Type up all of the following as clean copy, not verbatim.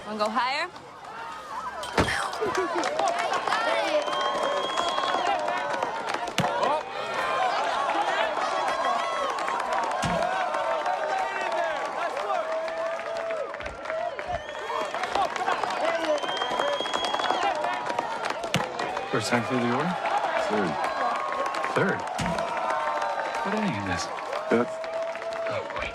Wanna go higher? First time through the order? Third. What inning is this? Fifth. Oh, boy.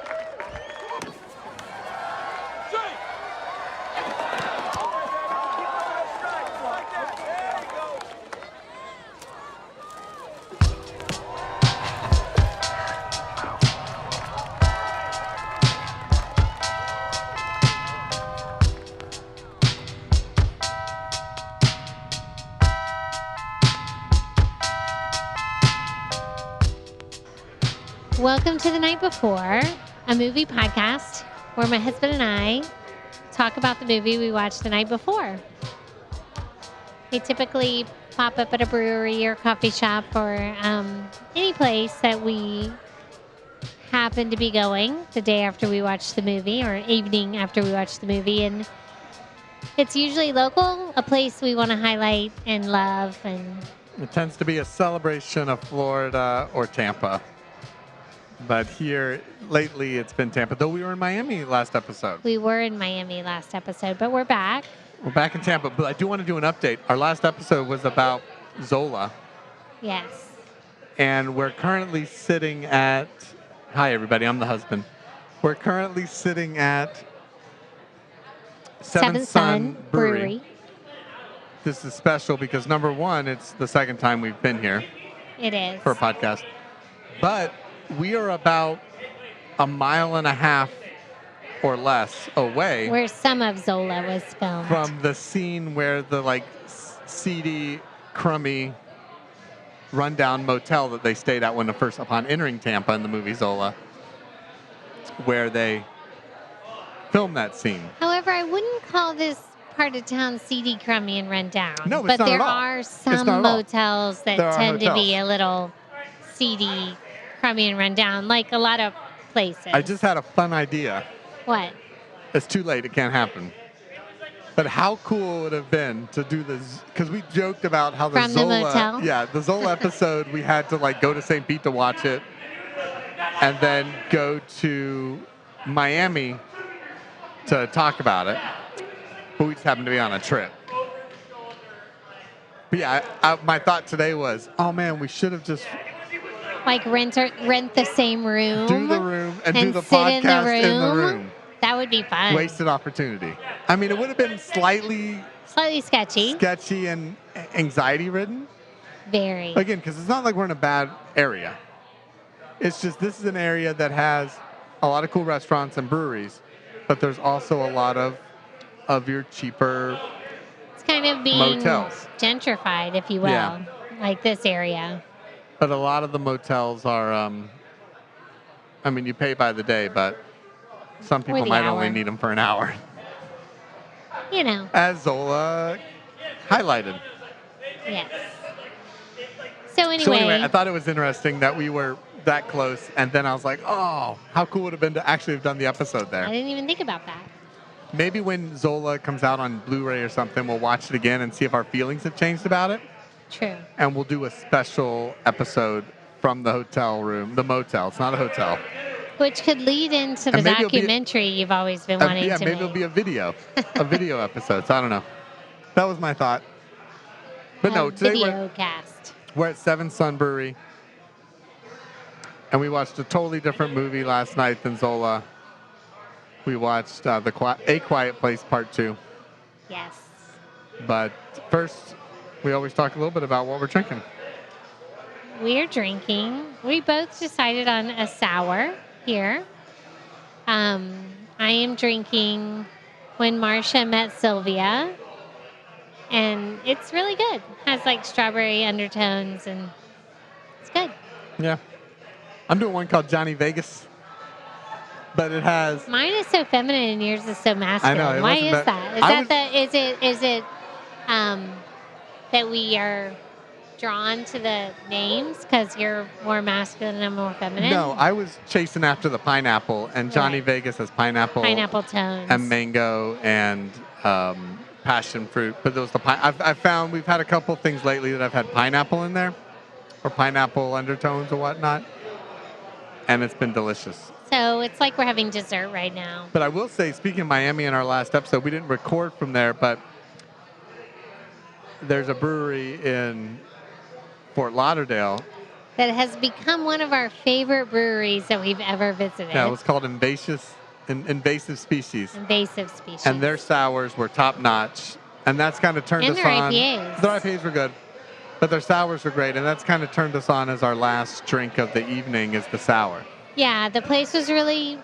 Welcome to The Night Before, a movie podcast where my husband and I talk about the movie we watched the night before. We typically pop up at a brewery or coffee shop or any place that we happen to be going the day after we watch the movie or evening after we watch the movie. And it's usually local, a place we want to highlight and love. And It tends to be a celebration of Florida or Tampa. But here, lately, it's been Tampa. Though we were in Miami last episode. we were in Miami last episode, but we're back. We're back in Tampa. But I do want to do an update. Our last episode was about ZOLA. Yes. And we're currently sitting at... Hi, everybody. I'm the husband. We're currently sitting at Seventh Sun Brewery. This is special because, number one, it's the second time we've been here It is. for a podcast. But we are about a mile and a half or less away Where some of ZOLA was filmed. from the scene where the seedy, crummy, rundown motel that they stayed at upon entering Tampa in the movie ZOLA, where they filmed that scene. However, I wouldn't call this part of town seedy, crummy, and run down. No, it's but not there at all. are It's some not at all. motels that There are tend to be hotels. a little seedy, crummy, and run down, like a lot of places. I just had a fun idea. What? It's too late. It can't happen. But how cool would it have been to do this? Because we joked about how the From the ZOLA, motel? yeah, the ZOLA episode, we had to go to St. Pete to watch it, and then go to Miami to talk about it. But we just happened to be on a trip. But yeah, my thought today was, oh man, we should have just Like rent the same room? do the room and do the sit podcast in the room. That would be fun. Wasted opportunity. I mean, it would have been slightly Slightly sketchy. sketchy and anxiety-ridden. Very. Again, because it's not like we're in a bad area. It's just this is an area that has a lot of cool restaurants and breweries, but there's also a lot of your cheaper It's kind of being motels. gentrified, if you will. Yeah. Like this area. But a lot of the motels are, I mean, you pay by the day, but some Or people the might hour. only need them for an hour. You know. As Zola highlighted. Yes. So anyway, So anyway, I thought it was interesting that we were that close, and then I was like, oh, how cool would it have been to actually have done the episode I there. didn't even think about that. Maybe when Zola comes out on Blu-ray or something, we'll watch it again and see if our feelings have changed about it. True. And we'll do a special episode from the hotel room, the motel. It's not a hotel. Which could lead into the And maybe it'll be- documentary you've always been wanting Yeah, to maybe make. it'll be a video episode. So I don't know. That was my thought. But no, today video cast. we're at Seven Sun Brewery, and we watched a totally different movie last night than Zola. We watched A Quiet Place Part 2. Yes. But first, we always talk a little bit about what we're drinking. We're drinking. We both decided on a sour here. I am drinking When Marcia Met Sylvia. And it's really good. Has like strawberry undertones and it's good. Yeah. I'm doing one called Johnny Vegas, but it has... Mine is so feminine and yours is so masculine. I know, it Why wasn't is that- that? Is it that we are drawn to the names because you're more masculine and I'm more feminine? No, I was chasing after the pineapple, and Johnny Right. Vegas has pineapple Pineapple tones. and mango and passion fruit, but there was the pine. I've found we've had a couple things lately that I've had pineapple in there, or pineapple undertones or whatnot, and it's been delicious. So it's like we're having dessert right now. But I will say, speaking of Miami in our last episode, we didn't record from there, but there's a brewery in Fort Lauderdale. That has become one of our favorite breweries that we've ever visited. Yeah, it was called Invasive Species. Invasive Species. And their sours were top notch. And that's kind of turned And us their on. IPAs. Their IPAs were good. But their sours were great. And that's kind of turned us on as our last drink of the evening is the sour. Yeah, the place was really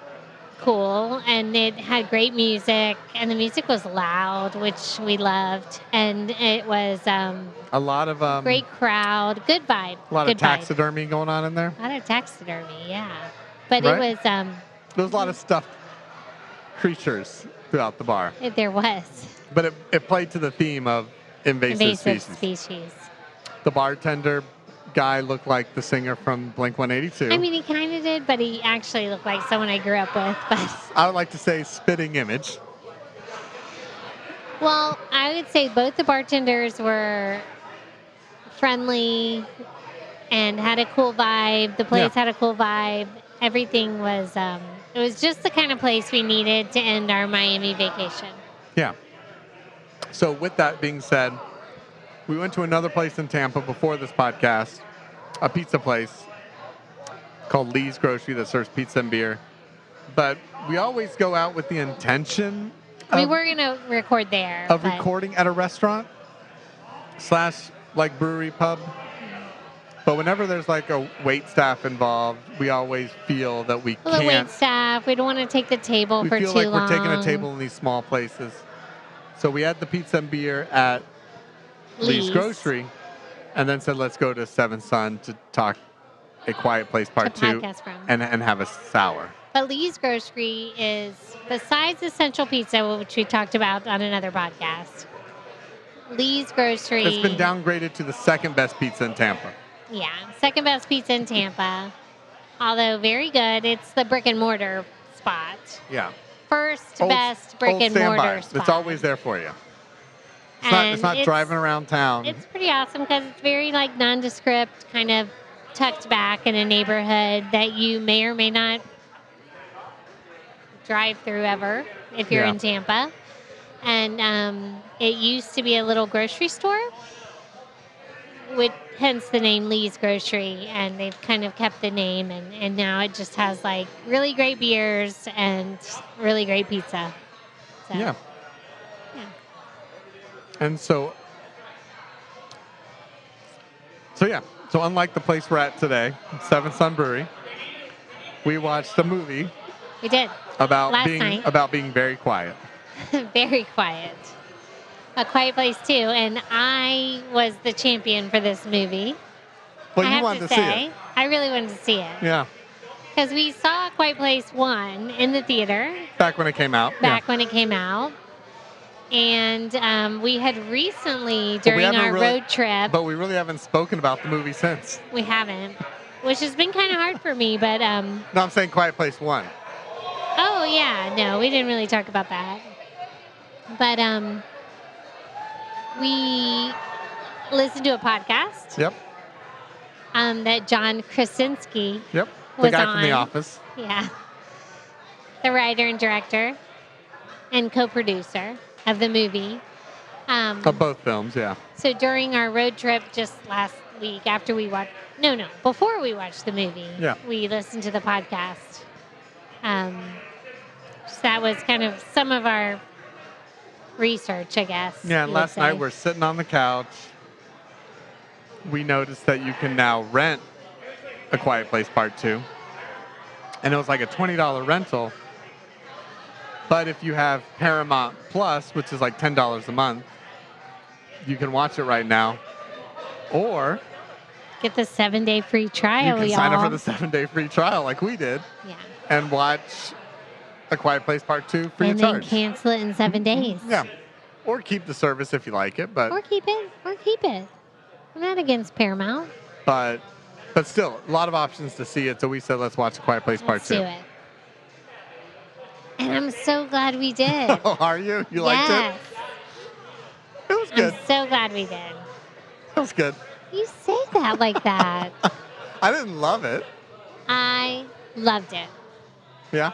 cool, and it had great music, and the music was loud, which we loved, and it was A lot of great crowd, good vibe. a lot good of taxidermy going on in there. vibe. A lot of taxidermy, yeah. But Right? it was There was a lot of stuffed creatures throughout the bar. there was But it played to the theme of invasive species. The bartender guy looked like the singer from Blink-182. I mean, he kind of did, but he actually looked like someone I grew up with. But I would like to say spitting image. well, I would say both the bartenders were friendly and had a cool vibe. The place had a cool vibe. Everything was, it was just the kind of place we needed to end our Miami vacation. Yeah. So with that being said, we went to another place in Tampa before this podcast, a pizza place called Lee's Grocery that serves pizza and beer. But we always go out with the intention We of, were going to record there. of but recording at a restaurant / like brewery pub. But whenever there's like a wait staff involved, we always feel that we well, the wait can't. staff, we don't want to take the table We for feel too like long. we're taking a table in these small places. So we had the pizza and beer at Lee's Grocery, and then said, let's go to Seven Sun to talk A Quiet Place Part To 2 podcast from. and have a sour. But Lee's Grocery is, besides Essential Pizza, which we talked about on another podcast, Lee's Grocery. It's been downgraded to the second best pizza in Tampa. Yeah, second best pizza in Tampa. Although very good. It's the brick and mortar spot. Yeah. First best brick old and standby. mortar spot. It's always there for you. It's And not driving around town. It's pretty awesome because it's very like nondescript, kind of tucked back in a neighborhood that you may or may not drive through ever if you're Yeah. in Tampa. And it used to be a little grocery store, with hence the name Lee's Grocery, and they've kind of kept the name, and now it just has like really great beers and really great pizza. So, Yeah. yeah. And so unlike the place we're at today, Seven Sun Brewery, we watched a movie We did. about Last night. being very quiet. Very quiet. A Quiet Place 2, and I was the champion for this movie. Well, I you have wanted to to say, see it. I really wanted to see it. Yeah. Because we saw A Quiet Place 1 in the theater Back when it came out. back when it came out. And we had recently, But we during haven't our really- road trip, But we really haven't spoken about the movie since. we haven't, which has been kind of hard for me, but No, I'm saying Quiet Place 1. oh yeah, no, we didn't really talk about that. But we listened to a podcast Yep. that John Krasinski, Yep. The Was guy from The on. Office. yeah, the writer and director and co-producer of the movie. Of both films, yeah. So during our road trip just last week, after we watched, before we watched the movie, Yeah. we listened to the podcast. So that was kind of some of our research, I guess. Yeah, and you would last night say. we're sitting on the couch. We noticed that you can now rent A Quiet Place Part 2. And it was like a $20 rental. But if you have Paramount Plus, which is like $10 a month, you can watch it right now. Or Get the 7-day free you trial, can y'all. sign up for the 7-day free trial like we did Yeah. and watch A Quiet Place Part 2 free And of then charge. cancel it in 7 days. Yeah. Or keep the service if you like it, but Or keep it. I'm not against Paramount. but still, a lot of options to see it. So we said, let's watch A Quiet Place Part Let's 2. do it. And I'm so glad we did. Oh, are you? You liked it? Yes. good. I'm so glad we did. That was good. You say that like that. I didn't love it. I loved it. Yeah.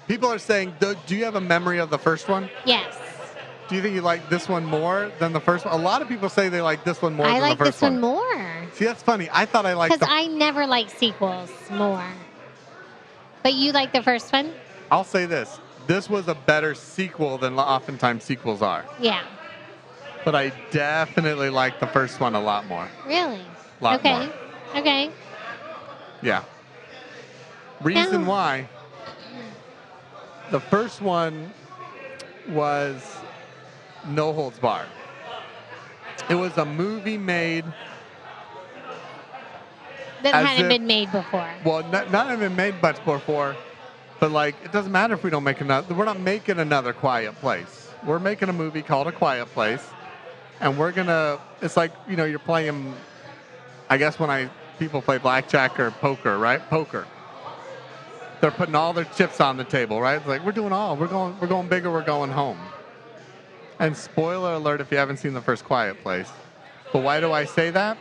People are saying, do you have a memory of the first one? Yes. Do you think you like this one more than the first one? A lot of people say they like this one more I than like the first this one more. See, that's funny. I thought I liked Because I never like sequels more. But you like the first one? I'll say this. This was a better sequel than oftentimes sequels are. Yeah. But I definitely like the first one a lot more. Really? Lot okay. more. Okay. Yeah. Reason No. why. The first one was no holds barred. It was a movie made That as hadn't if- been made before. Well, not even made much before, but like it doesn't matter if we don't make another. We're not making another Quiet Place. We're making a movie called A Quiet Place, and we're gonna. It's like you're playing. I guess when people play blackjack or poker, right? Poker. They're putting all their chips on the table, right? It's like we're going big or we're going home. And spoiler alert if you haven't seen the first Quiet Place. But why do I say that?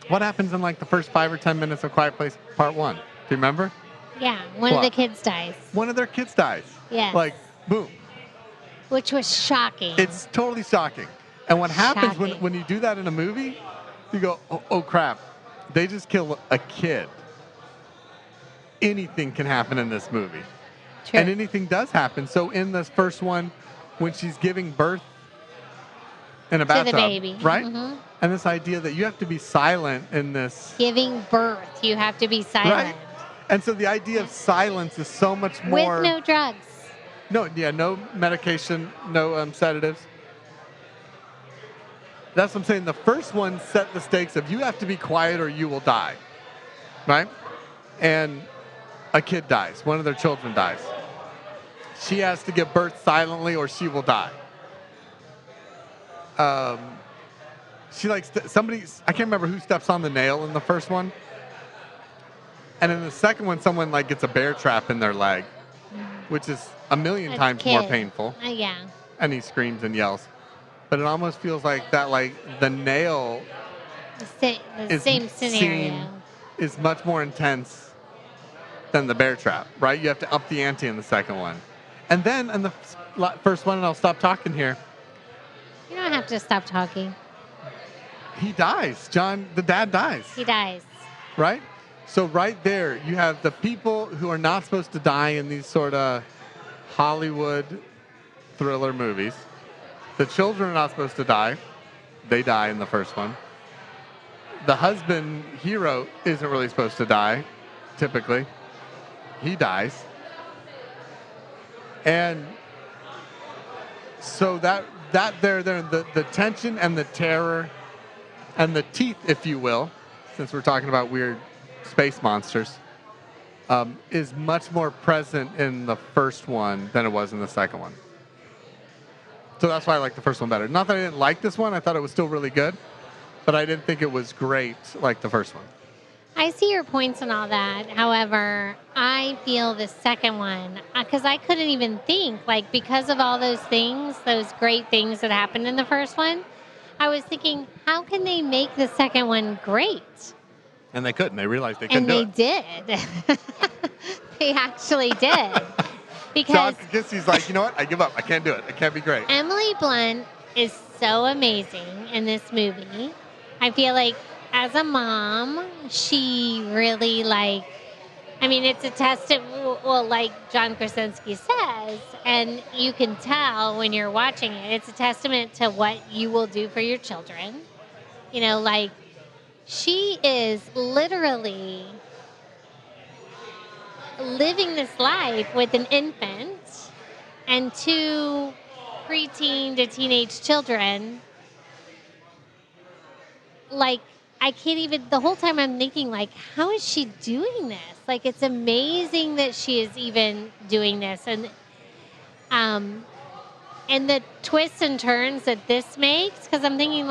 What happens in like the first 5 or 10 minutes of Quiet Place Part 1? Do you remember? Yeah, one of What? the kids dies. One of their kids dies. Yes. Like, boom. Which was shocking. It's totally shocking. And what happens Shocking. when you do that in a movie, you go, oh crap, they just killed a kid. Anything can happen in this movie. True. And anything does happen. So in this first one, when she's giving birth in a To the bathtub, baby. right? Mhm. And this idea that you have to be silent in this, Giving birth, you have to be silent. right? And so the idea of silence is so much more. With no drugs. No medication, no sedatives. That's what I'm saying. The first one set the stakes of you have to be quiet or you will die, right? And a kid dies. One of their children dies. She has to give birth silently or she will die. She likes somebody. I can't remember who steps on the nail in the first one. And in the second one, someone like gets a bear trap in their leg, which is a million As a times more kid. painful. Yeah. And he screams and yells. But it almost feels like that, like the nail The is same scenario. is much more intense than the bear trap, right? You have to up the ante in the second one. And then in the first one, and I'll stop talking here, You don't have to stop talking. he dies. John, the dad dies, He dies. right? So right there, you have the people who are not supposed to die in these sort of Hollywood thriller movies. The children are not supposed to die. They die in the first one. The husband, hero, isn't really supposed to die, typically. He dies. And so the tension and the terror and the teeth, if you will, since we're talking about weird space monsters, is much more present in the first one than it was in the second one. So that's why I like the first one better. Not that I didn't like this one. I thought it was still really good, but I didn't think it was great like the first one. I see your points and all that. However, I feel the second one, because I couldn't even think, like, because of all those things, those great things that happened in the first one, I was thinking, how can they make the second one great? And they couldn't. They realized they couldn't And do they it. did. They actually did. John Because He's like, you know what? I give up. I can't do it. It can't be great. Emily Blunt is so amazing in this movie. I feel like as a mom, she really it's a testament, well, like John Krasinski says, and you can tell when you're watching it, it's a testament to what you will do for your children. She is literally living this life with an infant and 2 preteen to teenage children. I can't even, the whole time I'm thinking, how is she doing this? It's amazing that she is even doing this. And the twists and turns that this makes, because I'm thinking,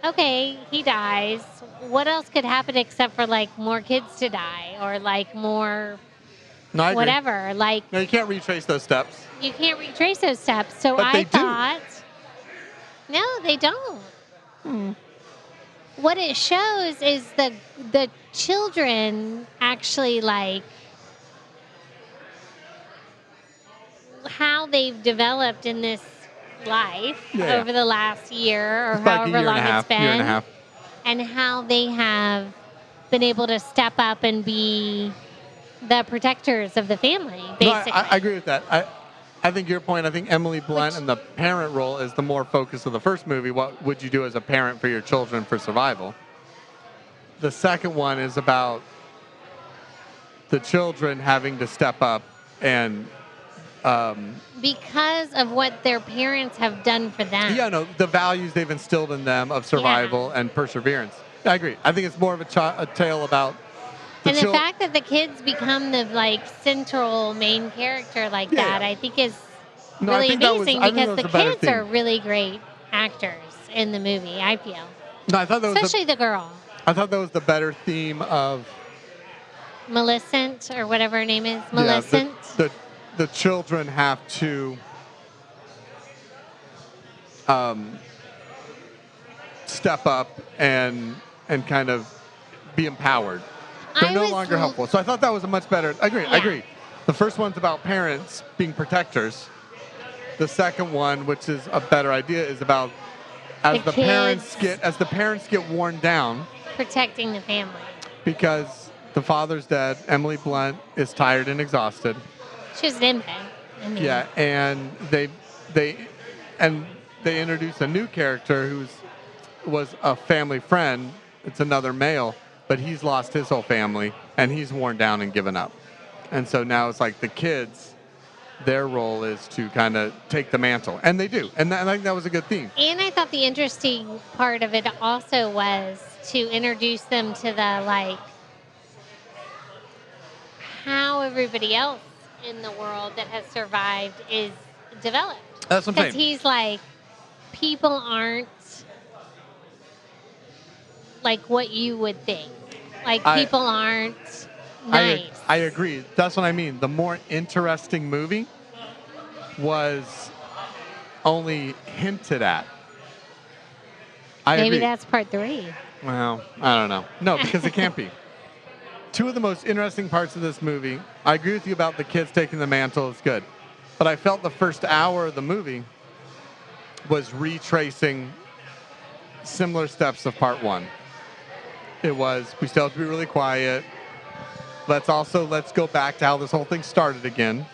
okay, he dies. What else could happen except for, more kids to die or, more No, I agree. whatever? No, you can't retrace those steps. You can't retrace those steps. So But they I do. thought, No, they don't. What it shows is the children actually like how they've developed in this life Yeah. over the last year or It's like a however year long and a half, it's been, year and a half. and how they have been able to step up and be the protectors of the family, basically. No, I agree with that. I think your point, I think Emily Blunt and the parent role is the more focus of the first movie. What would you do as a parent for your children for survival? The second one is about the children having to step up and Because of what their parents have done for them. the values they've instilled in them of survival and perseverance. I agree. I think it's more of a tale about And the fact that the kids become the like central main character like that, I think is really amazing because the kids are really great actors in the movie. I feel. No, I thought that especially the girl. I thought that was the better theme of Millicent or whatever her name is. Millicent. Yeah, the children have to step up and kind of be empowered. They're no longer helpful. So I thought that was a much better. I agree. The first one's about parents being protectors. The second one, which is a better idea, is about as the parents get worn down, protecting the family. Because the father's dead, Emily Blunt is tired and exhausted. She was an infant. Yeah, and they introduce a new character who was a family friend. It's another male, but he's lost his whole family and he's worn down and given up. And so now it's like the kids, their role is to kind of take the mantle, and they do. And I think that was a good theme. And I thought the interesting part of it also was to introduce them to the like how everybody else in the world that has survived is developed. That's what I'm saying. Because he's like, people aren't like what you would think. Like people aren't nice. I agree. That's what I mean. The more interesting movie was only hinted at. Maybe that's part 3. Well, I don't know. No, because it can't be. Two of the most interesting parts of this movie, I agree with you about the kids taking the mantle, it's good. But I felt the first hour of the movie was retracing similar steps of part 1. It was, we still have to be really quiet. Let's go back to how this whole thing started again.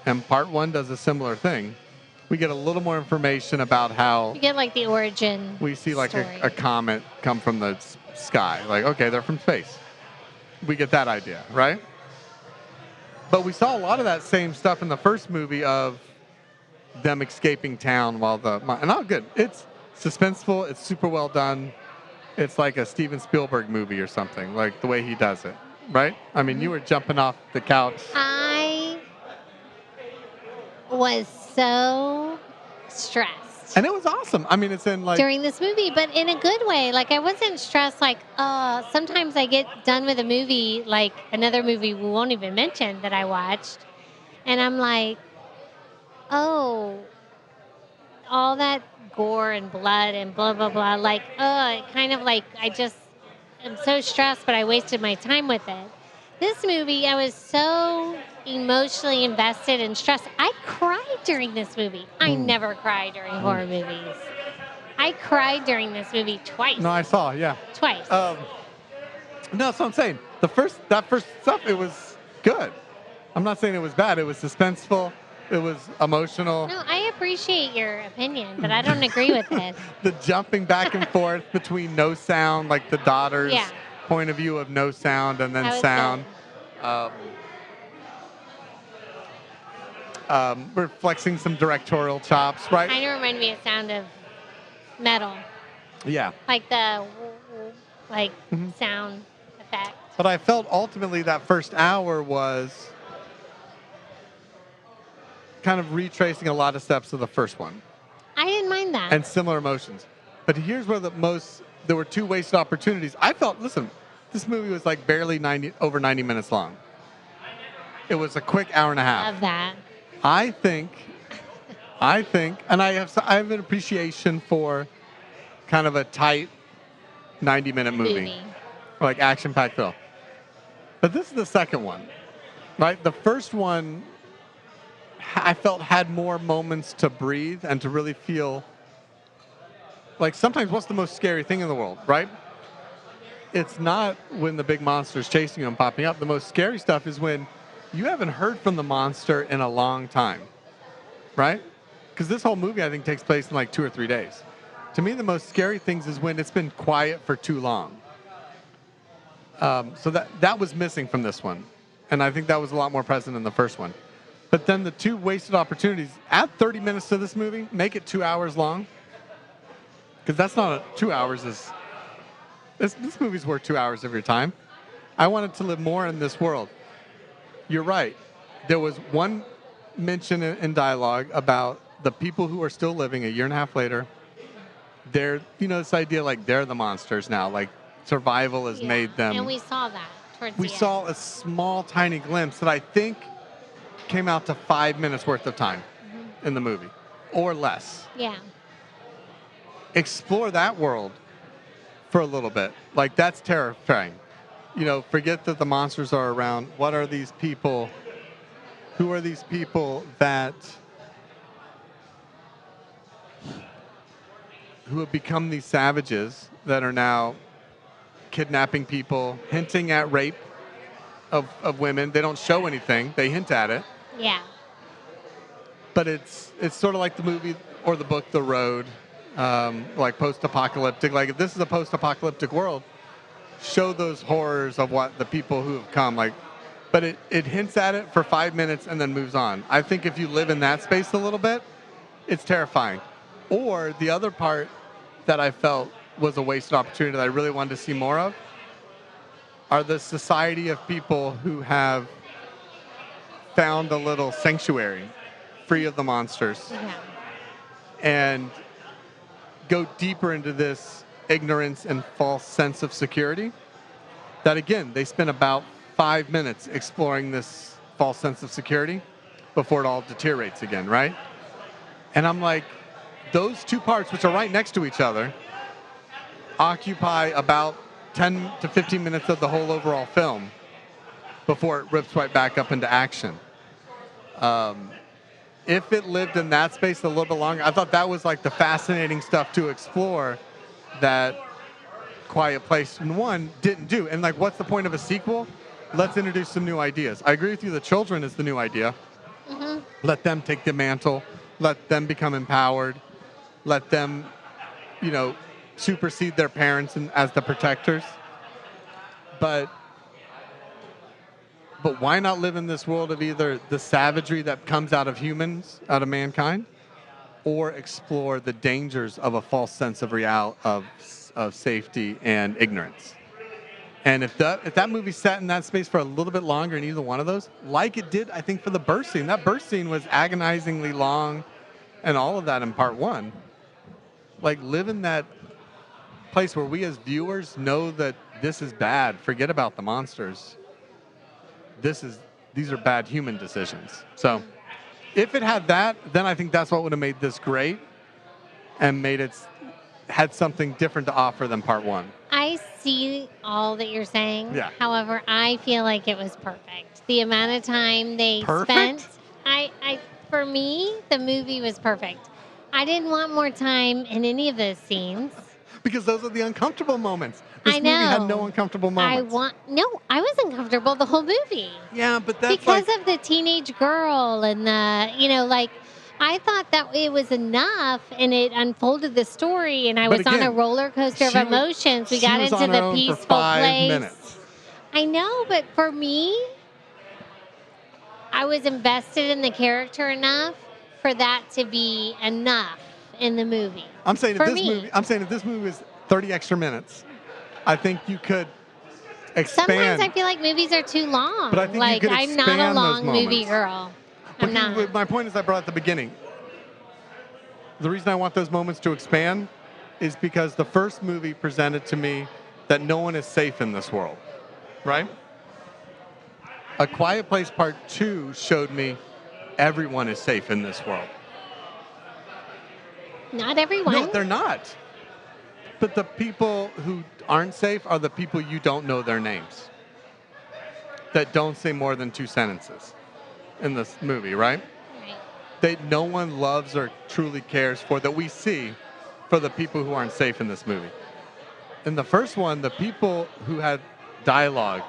And part 1 does a similar thing. We get a little more information about how... You get like the origin we see like a comet come from the sky. Like, okay, they're from space. We get that idea, right? But we saw a lot of that same stuff in the first movie of them escaping town while and good. It's suspenseful. It's super well done. It's like a Steven Spielberg movie or something, like the way he does it, right? I mean, you were jumping off the couch. I was so stressed. And it was awesome. I mean, it's in like... during this movie, but in a good way. Like, I wasn't stressed like, sometimes I get done with a movie, like another movie we won't even mention that I watched, and I'm like, oh, all that gore and blood and blah, blah, blah. Like, kind of like I'm so stressed, but I wasted my time with it. This movie, I was so emotionally invested and stressed. I cried during this movie. I never cry during horror movies. I cried during this movie twice. No, I saw, yeah. Twice. No, that's what I'm saying. That first stuff, it was good. I'm not saying it was bad. It was suspenseful. It was emotional. No, I appreciate your opinion, but I don't agree with it. The jumping back and forth between no sound, like the daughter's point of view of no sound and then sound. We're flexing some directorial chops, right? Kind of reminded me of sound of metal. Yeah. Like the sound effect. But I felt ultimately that first hour was kind of retracing a lot of steps of the first one. I didn't mind that. And similar emotions. But here's where there were 2 wasted opportunities. I felt, listen, this movie was like barely over 90 minutes long. It was a quick hour and a half. Love that. I think I think, and I have an appreciation for kind of a tight 90-minute movie. Like action-packed film. But this is the second one, right? The first one, I felt had more moments to breathe and to really feel like sometimes what's the most scary thing in the world, right? It's not when the big monster's chasing you and popping up. The most scary stuff is when you haven't heard from the monster in a long time, right? Because this whole movie, I think, takes place in like 2 or 3 days. To me, the most scary things is when it's been quiet for too long. So that was missing from this one. And I think that was a lot more present in the first one. But then the two wasted opportunities, add 30 minutes to this movie, make it 2 hours long. Because that's not 2 hours. This movie's worth 2 hours of your time. I wanted to live more in this world. You're right. There was one mention in dialogue about the people who are still living a year and a half later. They're, this idea like they're the monsters now. Like survival has made them. And we saw that towards the end. We saw a small, tiny glimpse that I think came out to 5 minutes worth of time in the movie or less. Yeah. Explore that world for a little bit. Like that's terrifying. Forget that the monsters are around. What are these people? Who are these people who have become these savages that are now kidnapping people, hinting at rape of women? They don't show anything. They hint at it. Yeah. But it's sort of like the movie or the book The Road, like post-apocalyptic. Like if this is a post-apocalyptic world, show those horrors of what the people who have come like. But it hints at it for 5 minutes and then moves on. I think if you live in that space a little bit, it's terrifying. Or the other part that I felt was a wasted opportunity that I really wanted to see more of are the society of people who have found a little sanctuary free of the monsters. Yeah. And go deeper into this ignorance and false sense of security that, again, they spend about 5 minutes exploring this false sense of security before it all deteriorates again, right? And I'm like, those two parts, which are right next to each other, occupy about 10 to 15 minutes of the whole overall film before it rips right back up into action. If it lived in that space a little bit longer, I thought that was like the fascinating stuff to explore that Quiet Place 1 didn't do. And like, what's the point of a sequel? Let's introduce some new ideas. I agree with you, the children is the new idea. Mm-hmm. Let them take the mantle. Let them become empowered. Let them, supersede their parents as the protectors. But why not live in this world of either the savagery that comes out of humans, out of mankind, or explore the dangers of a false sense of of safety and ignorance? And if that movie sat in that space for a little bit longer in either one of those, like it did, I think, for the birth scene. That birth scene was agonizingly long and all of that in part one. Like, live in that place where we as viewers know that this is bad. Forget about the monsters. These are bad human decisions. So if it had that, then I think that's what would have made this great and had something different to offer than part one. I see all that you're saying. Yeah. However, I feel like it was perfect. The amount of time they Perfect? spent, for me, the movie was perfect. I didn't want more time in any of those scenes. Because those are the uncomfortable moments. This I know. movie had no uncomfortable moments. I was uncomfortable the whole movie. Yeah, but that's because of the teenage girl and I thought that it was enough and it unfolded the story and I was on a roller coaster of emotions. We got into the peaceful place. Minutes. I know, but for me, I was invested in the character enough for that to be enough in the movie. I'm saying if this movie was 30 extra minutes, I think you could expand. Sometimes I feel like movies are too long. But I think you could I'm not a expand long those movie moments. girl. I'm not. My point is I brought at the beginning. The reason I want those moments to expand is because the first movie presented to me that no one is safe in this world, right? A Quiet Place Part 2 showed me everyone is safe in this world. Not everyone. No, they're not. But the people who aren't safe are the people you don't know their names. That don't say more than 2 sentences in this movie, right? Right. That no one loves or truly cares for, that we see for the people who aren't safe in this movie. In the first one, the people who had dialogue,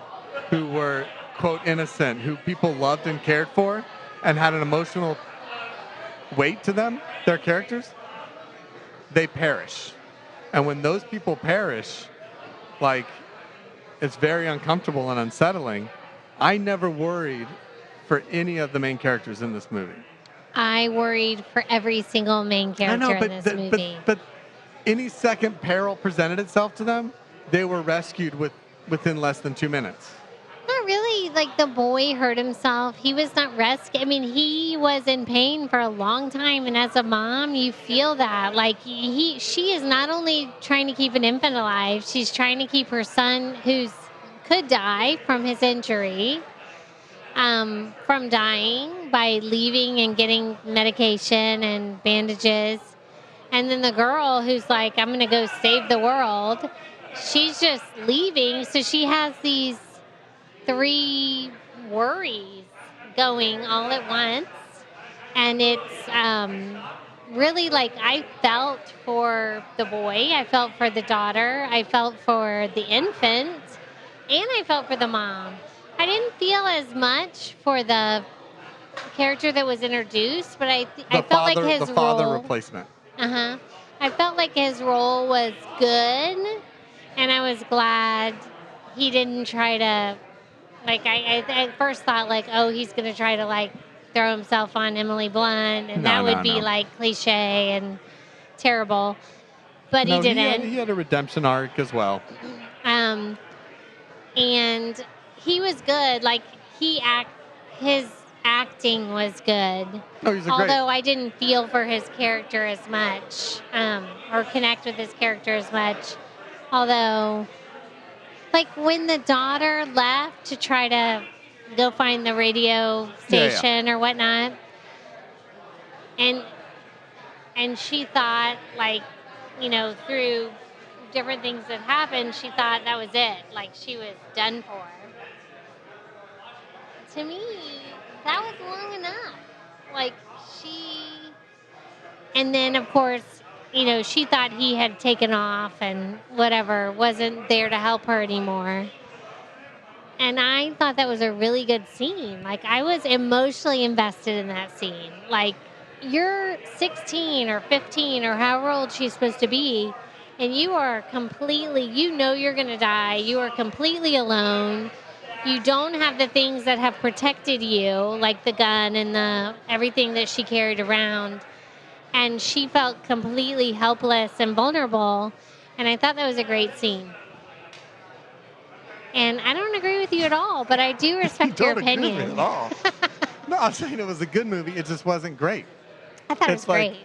who were, quote, innocent, who people loved and cared for and had an emotional weight to them, their characters, they perish. And when those people perish, like, it's very uncomfortable and unsettling. I never worried for any of the main characters in this movie. I worried for every single main character in this movie. But any second peril presented itself to them, they were rescued within less than 2 minutes. Not really. Like, the boy hurt himself. He was not rescued. I mean, he was in pain for a long time. And as a mom, you feel that. Like, she is not only trying to keep an infant alive, she's trying to keep her son, who could die from his injury, from dying by leaving and getting medication and bandages. And then the girl who's like, I'm going to go save the world, she's just leaving. So she has these 3 worries going all at once. And it's really, like, I felt for the boy. I felt for the daughter. I felt for the infant. And I felt for the mom. I didn't feel as much for the character that was introduced, but I felt like his role... The father replacement. Uh-huh. I felt like his role was good, and I was glad he didn't try to... Like, I at first thought, like, oh, he's going to try to, like, throw himself on Emily Blunt, and that would be, like, cliche and terrible. But he didn't. He had a redemption arc as well. And he was good. Like, his acting was good. Oh, he's Although I didn't feel for his character as much, or connect with his character as much. Although, like, when the daughter left to try to go find the radio station or whatnot, and she thought, like, you know, through different things that happened, she thought that was it. Like, she was done for. To me, that was long enough. Like, and then, of course, you know, she thought he had taken off and whatever, wasn't there to help her anymore. And I thought that was a really good scene. Like, I was emotionally invested in that scene. Like, you're 16 or 15 or however old she's supposed to be, and you are completely, you know you're going to die. You are completely alone. You don't have the things that have protected you, like the gun and the everything that she carried around. And she felt completely helpless and vulnerable. And I thought that was a great scene. And I don't agree with you at all, but I do respect your opinion. Agree with me at all. No, I'm saying it was a good movie. It just wasn't great. I thought it was great.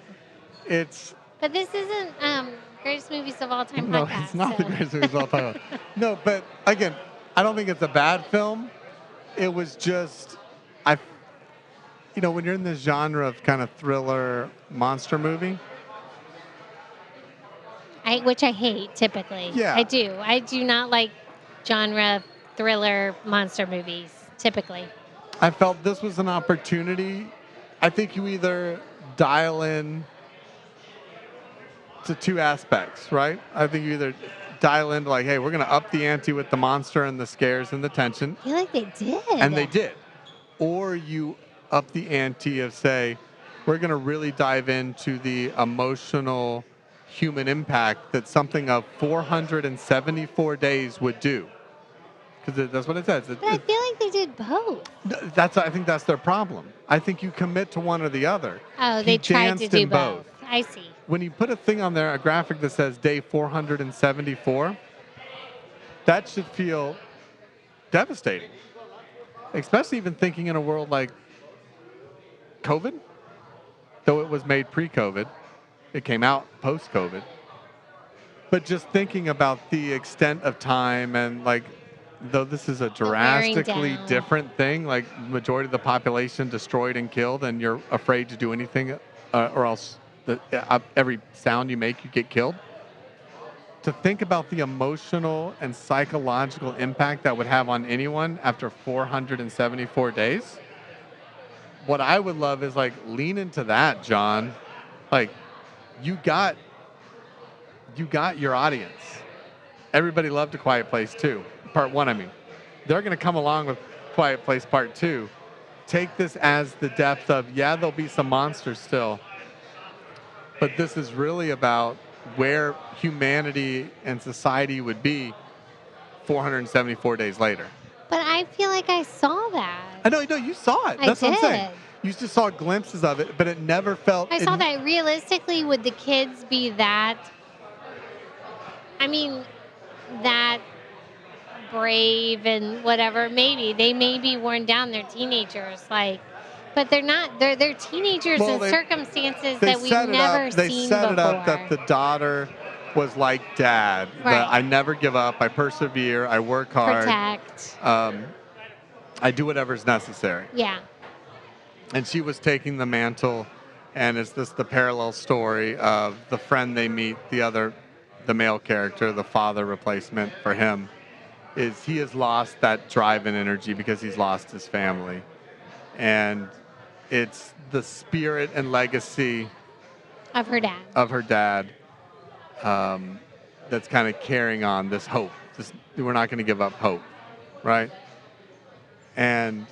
It's. But this isn't greatest movies of all time podcast. No, it's not the greatest movies of all time. No, but again, I don't think it's a bad film. It was just, you know, when you're in this genre of kind of thriller monster movie. Which I hate typically. Yeah. I do. I do not like genre thriller monster movies typically. I felt this was an opportunity. I think you either dial in to 2 aspects, right? I think you either dial into, like, hey, we're going to up the ante with the monster and the scares and the tension. I feel like they did. And they did. Or you up the ante of, say, we're going to really dive into the emotional human impact that something of 474 days would do. Because that's what it says. But I feel like they did both. I think that's their problem. I think you commit to one or the other. Oh, they tried to do both. I see. When you put a thing on there, a graphic that says day 474, that should feel devastating. Especially even thinking in a world like COVID, though it was made pre-COVID. It came out post-COVID. But just thinking about the extent of time and, like, though this is a drastically different thing, like majority of the population destroyed and killed, and you're afraid to do anything or else every sound you make, you get killed. To think about the emotional and psychological impact that would have on anyone after 474 days, what I would love is like lean into that, John. Like you got your audience. Everybody loved A Quiet Place 2, Part 1, I mean. They're going to come along with Quiet Place Part 2. Take this as the depth of, yeah, there'll be some monsters still, but this is really about where humanity and society would be 474 days later. But I feel like I saw that. I know, you saw it. That's what I'm saying. You just saw glimpses of it, but it never felt... I saw that. Realistically, would the kids be that... I mean, that brave and whatever? Maybe. They may be worn down. They're teenagers. Like... But they're not. They're teenagers in circumstances that we've never seen before. They set it up that the daughter was like Dad. Right. I never give up. I persevere. I work hard. Protect. I do whatever's necessary. Yeah. And she was taking the mantle, and it's the parallel story of the friend they meet, the male character, the father replacement for him, is he has lost that drive and energy because he's lost his family. And it's the spirit and legacy of her dad. That's kind of carrying on this hope. We're not going to give up hope, right? And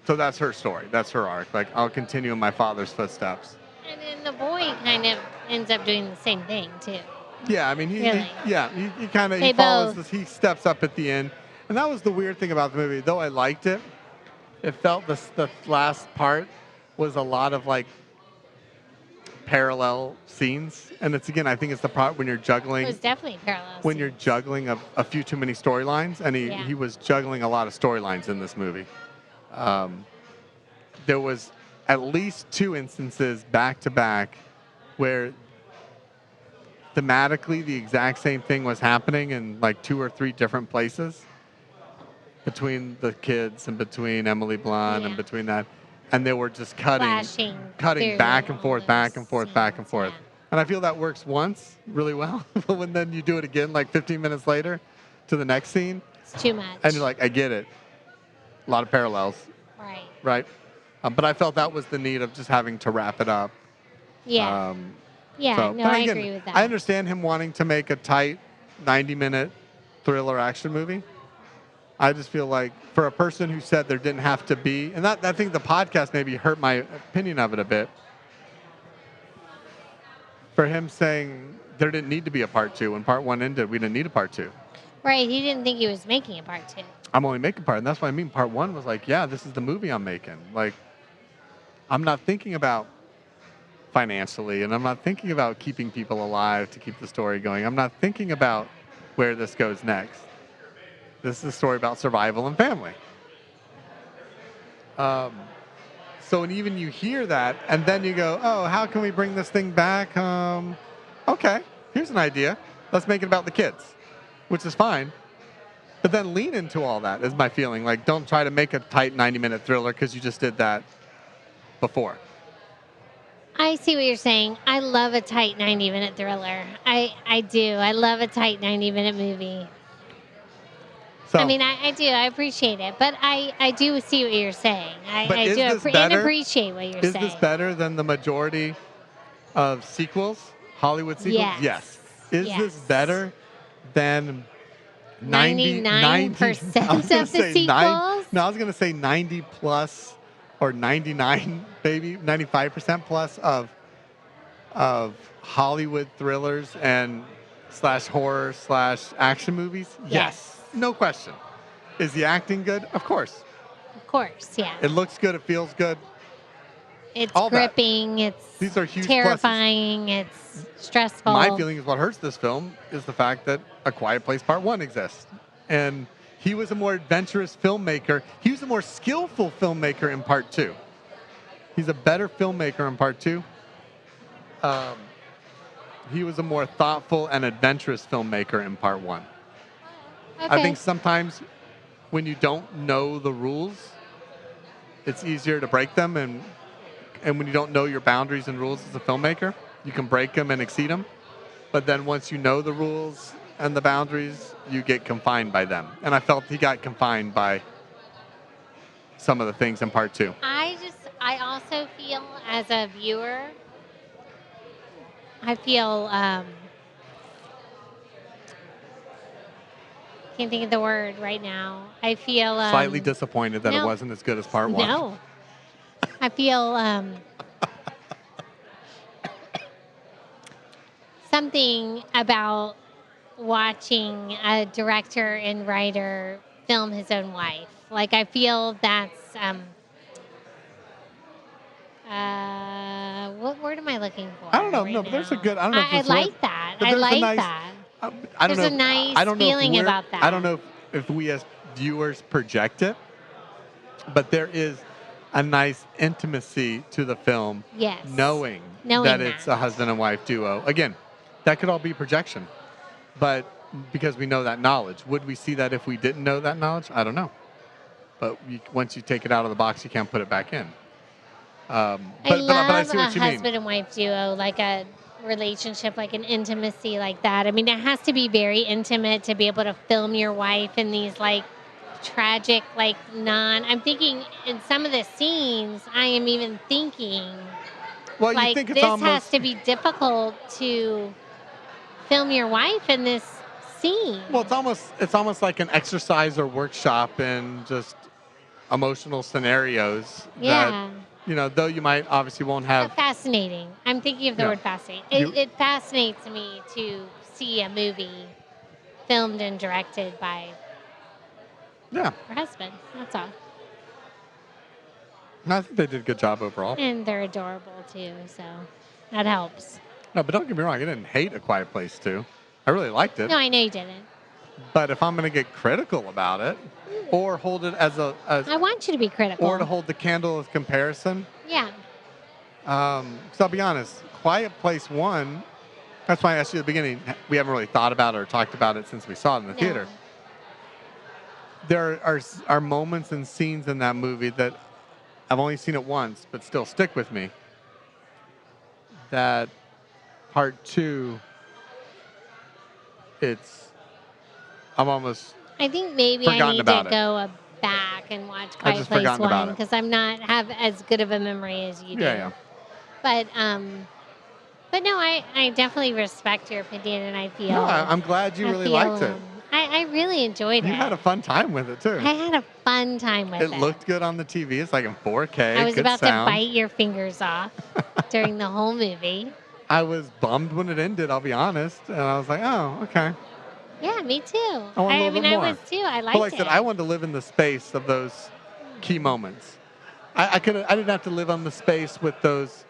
so that's her story. That's her arc. Like, I'll continue in my father's footsteps. And then the boy kind of ends up doing the same thing too. Yeah, I mean, he kind of They follows both. this. He steps up at the end, and that was the weird thing about the movie. Though I liked it, it felt the last part was a lot of like parallel scenes, and it's again, I think it's the part when you're juggling. It was definitely parallel. When you're juggling a few too many storylines, and he was juggling a lot of storylines in this movie. There was at least 2 instances back to back where thematically the exact same thing was happening in like 2 or 3 different places between the kids and between Emily Blunt and between that. And they were just cutting back and forth, back and forth, back and forth. And I feel that works once really well. But when then you do it again like 15 minutes later to the next scene. It's too much. And you're like, I get it. A lot of parallels. Right? But I felt that was the need of just having to wrap it up. Yeah. I agree with that. I understand him wanting to make a tight 90-minute thriller action movie. I just feel like for a person who said there didn't have to be, and I think the podcast maybe hurt my opinion of it a bit, for him saying there didn't need to be a part 2. When part 1 ended, we didn't need a part 2. Right, he didn't think he was making a part 2. I'm only making part, and that's what I mean. Part 1 was like, yeah, this is the movie I'm making. Like, I'm not thinking about financially, and I'm not thinking about keeping people alive to keep the story going. I'm not thinking about where this goes next. This is a story about survival and family. So when even you hear that, and then you go, oh, how can we bring this thing back? Okay, here's an idea. Let's make it about the kids, which is fine. But then lean into all that is my feeling. Like, don't try to make a tight 90-minute thriller because you just did that before. I see what you're saying. I love a tight 90-minute thriller. I do. I love a tight 90-minute movie. So, I mean, I do. I appreciate it. But I do see what you're saying. I do appreciate what you're saying. Is this better than the majority of sequels, Hollywood sequels? Yes. Is this better than 99% of the sequels? I was going to say 90 plus or 99, maybe 95% plus of Hollywood thrillers and / horror / action movies? Yes. No question. Is the acting good? Of course. Of course, yeah. It looks good. It feels good. It's gripping. These are huge terrifying. Pluses. It's stressful. My feeling is what hurts this film is the fact that A Quiet Place Part 1 exists. And he was a more adventurous filmmaker. He was a more skillful filmmaker in Part 2. He's a better filmmaker in Part 2. He was a more thoughtful and adventurous filmmaker in Part 1. Okay. I think sometimes when you don't know the rules, it's easier to break them and and when you don't know your boundaries and rules as a filmmaker, you can break them and exceed them. But then once you know the rules and the boundaries, you get confined by them. And I felt he got confined by some of the things in part 2. I also feel as a viewer, I feel, can't think of the word right now. I feel Slightly disappointed that it wasn't as good as part 1. No, I feel something about watching a director and writer film his own wife. Like, I feel that's what word am I looking for? I don't know. right no, but there's a now? good. I don't know. If I this like word- that. but I there's a like nice- that. I don't There's know. a nice I don't know feeling if we're- about that. I don't know if we as viewers project it, but there is a nice intimacy to the film. Yes. Knowing that it's a husband and wife duo. Again, that could all be projection, but because we know that knowledge, would we see that if we didn't know that knowledge? I don't know. But once you take it out of the box, you can't put it back in. I But love I see what a you mean. husband and wife duo, like a relationship, like an intimacy like that. I mean, it has to be very intimate to be able to film your wife in these like tragic, like I'm thinking in some of the scenes, I am even thinking, Well, you like, think it's this almost has to be difficult to film your wife in this scene. Well, it's almost like an exercise or workshop in just emotional scenarios. Yeah. That, though you might obviously won't have. Fascinating. I'm thinking of the Yeah. word fascinating. You- It fascinates me to see a movie filmed and directed by Yeah, her husband. That's all. and I think they did a good job overall. And they're adorable too, so that helps. No, but don't get me wrong, I didn't hate A Quiet Place 2. I really liked it. No, I know you didn't. But if I'm going to get critical about it, or hold it as I want you to be critical. or to hold the candle of comparison, Yeah. so I'll be honest, Quiet Place 1, that's why I asked you at the beginning, we haven't really thought about it or talked about it since we saw it in the theater. There are moments and scenes in that movie that I've only seen it once, but still stick with me. That part 2, I'm almost, I think maybe I Forgotten need to about it. go back and watch I Quiet just Place forgotten about 1 it. because I'm not have as good of a memory as you do. yeah. But no, I definitely respect your opinion, and I feel. No, I'm glad you I really feel, liked it. I really enjoyed You it. had a fun time with it, too. I had a fun time with it. It looked good on the TV. It's like in 4K. I was good about sound. to bite your fingers off during the whole movie. I was bummed when it ended, I'll be honest. And I was like, oh, okay. Yeah, me too. I want a little bit more. I was too. I liked But like I it. said, I wanted to live in the space of those key moments. I didn't have to live on the space with those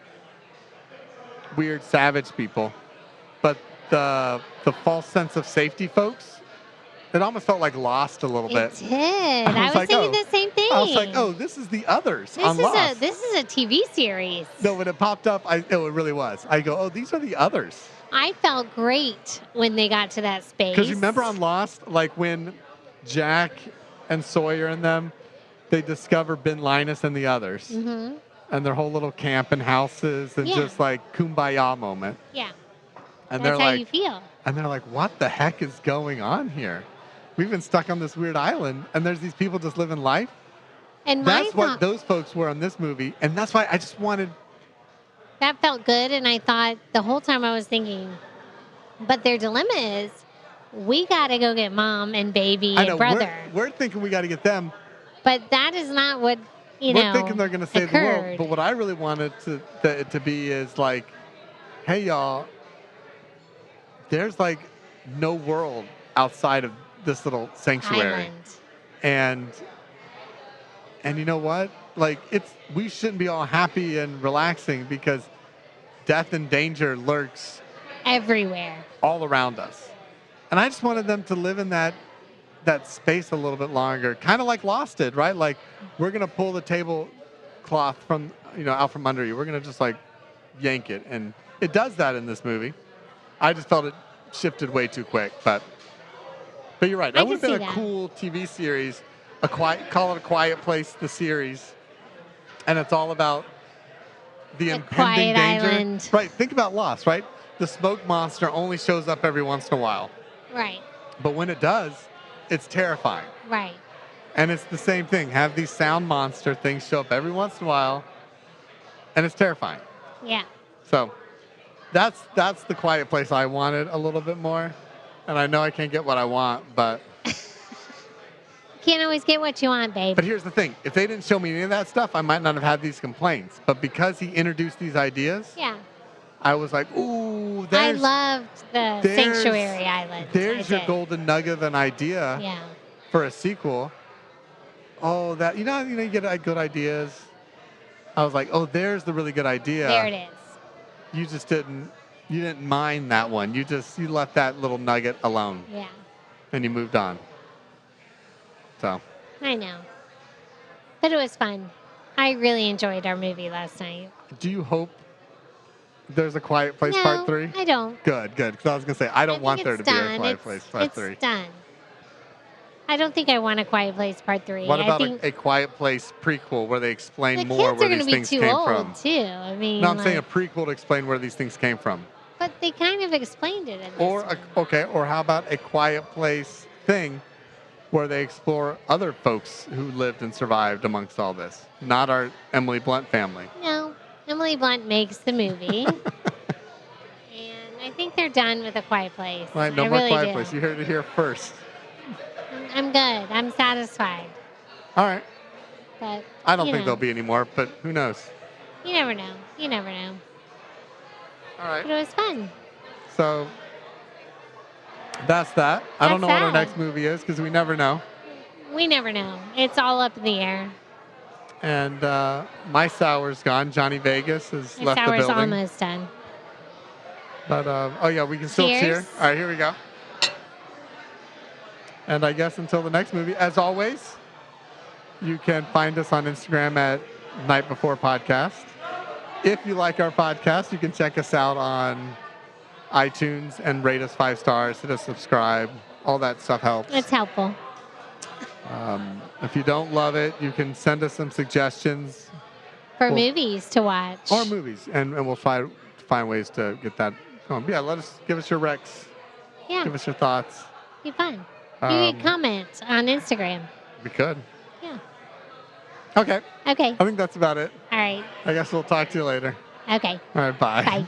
weird savage people. But the false sense of safety folks, it almost felt like Lost a little It bit. did. I was like, thinking oh. the same thing. I was like, oh, this is the others this on Lost. this is a TV series. No, when it popped up, it really was. I go, oh, these are the others. I felt great when they got to that space. Because remember on Lost, like when Jack and Sawyer and them, they discover Ben Linus and the others. Mm-hmm. And their whole little camp and houses and Yeah. just like kumbaya moment. Yeah, And that's they're how like, you feel. and they're like, what the heck is going on here? We've been stuck on this weird island, and there's these people just living life. And That's what those folks were on this movie, and that's why I just wanted. that felt good, and I thought the whole time I was thinking, but their dilemma is, we got to go get mom and baby I and know brother. we're thinking we got to get them. But that is not what We're thinking they're going to save the world. occurred. But what I really wanted it to be is like, hey y'all, there's like no world outside of this little sanctuary. Island. And you know what? Like we shouldn't be all happy and relaxing because death and danger lurks Everywhere. all around us. And I just wanted them to live in that space a little bit longer, kind of like Lost did, right? Like we're gonna pull the tablecloth from out from under you. We're gonna just like yank it, and it does that in this movie. I just felt it shifted way too quick, but you're right. I That would have can been see a that. cool TV series. Call it A Quiet Place, the series, and it's all about the The impending quiet danger. island. Right. Think about Lost, right? The smoke monster only shows up every once in a while. Right. But when it does, it's terrifying. Right. And it's the same thing. Have these sound monster things show up every once in a while, and it's terrifying. Yeah. So that's the quiet place I wanted a little bit more. And I know I can't get what I want, but Can't always get what you want, babe. here's the thing. If they didn't show me any of that stuff, I might not have had these complaints. But because he introduced these ideas, Yeah. I was like, ooh, I loved the there's- Sanctuary Island. there's I your did. golden nugget of an idea Yeah. for a sequel. Oh, that you know you get good ideas. I was like, oh, there's the really good idea. There it is. You just didn't mind that one. You left that little nugget alone Yeah. and you moved on. So I know. But it was fun. I really enjoyed our movie last night. do you hope there's a Quiet Place No, Part 3? I don't. Good. Because I was gonna say I don't think want there it's to be a done. Quiet Place Part 3. It's done. I don't think I want a Quiet Place Part 3. What I about think a Quiet Place prequel where they explain the more kids where are going to these be things too came old, from? too. I mean, No, I'm saying a prequel to explain where these things came from. but they kind of explained it in this Or one. or how about a Quiet Place thing where they explore other folks who lived and survived amongst all this, not our Emily Blunt family. No, Emily Blunt makes the movie. And I think they're done with A Quiet Place. Right, no I more really Quiet do. Place. You heard it here first. I'm good. I'm satisfied. All right. But I don't you think know, there'll be any more, but who knows? You never know. You never know. All right. But it was fun. So that's that. I don't know That's what our that. next movie is because we never know. We never know. It's all up in the air. And my sour's gone. Johnny Vegas has My left the sour's building. almost done. But oh yeah, we can still cheer. Cheers. All right, here we go. And I guess until the next movie, as always, you can find us on Instagram at Night Before Podcast. If you like our podcast, you can check us out on iTunes and rate us 5 stars. Hit us subscribe. All that stuff helps. It's helpful. If you don't love it, you can send us some suggestions For Well- movies to watch. or movies, and we'll try to find ways to get that going. But yeah, give us your recs. Yeah, Give us your thoughts. be fun. You can Um, comment on Instagram. We could. Yeah. Okay. Okay. I think that's about it. All right. I guess we'll talk to you later. Okay. All right. Bye. Bye.